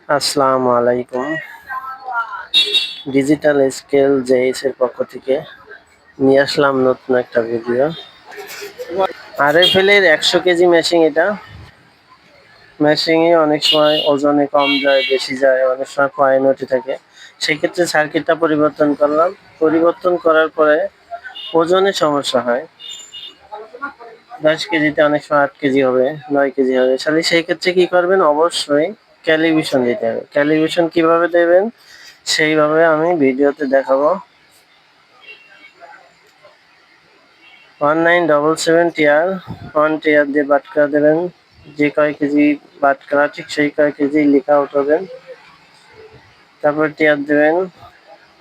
আসসালামু আলাইকুম। Digital scale JS এর পক্ষ থেকে নিয়ে আসলাম নতুন একটা ভিডিও। আরএফএল এর 100 কেজি মেশিন। এটা মেশিনে অনেক সময় ওজনে কম যায়, বেশি যায়, অনেক সময় কয়েন উঠে থাকে। সেক্ষেত্রে সার্কিটটা পরিবর্তন করলাম। পরিবর্তন করার পরে ওজনে সমস্যা হয়। 10 কেজিতে অনেক সময় 8 কেজি হবে, 9 কেজি হবে। তাহলে সেই ক্ষেত্রে কি করবেন? অবশ্যই ক্যালিব্রেশন দিতে হবে। ক্যালিব্রেশন কিভাবে দেবেন সেইভাবে আমি ভিডিওতে দেখাবো। 1977 টিয়ার 1 টিয়ার দিয়ে বাটকা দেবেন। যে কয় কেজি বাটকা ঠিক সেই কয় কেজি লিখা উঠাবেন। তারপরে টিয়ার দেবেন।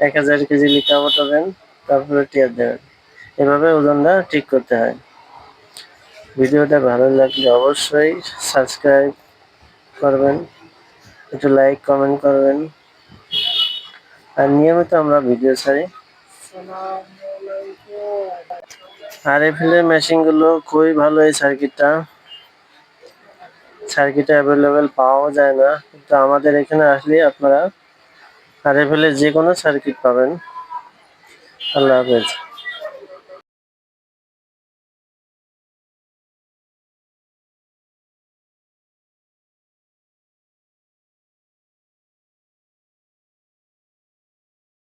1000 কেজি লিখা উঠাবেন। তারপরে টিয়ার দেবেন। এভাবে ওজনটা ঠিক করতে হয়। ভিডিওটা ভালো লাগলে অবশ্যই সাবস্ক্রাইব করবেন, একটু লাইক কমেন্ট করবেন। আর নিয়মিত আমরা ভিডিও ছাড়ি। আরএফএল এর মেশিনগুলো খুবই ভালো। এই সার্কিটটা অ্যাভেলেবেল পাওয়া যায় না, কিন্তু আমাদের এখানে আসলে আপনারা আরএফএল এর যে কোনো সার্কিট পাবেন। আল্লাহ হাফেজ।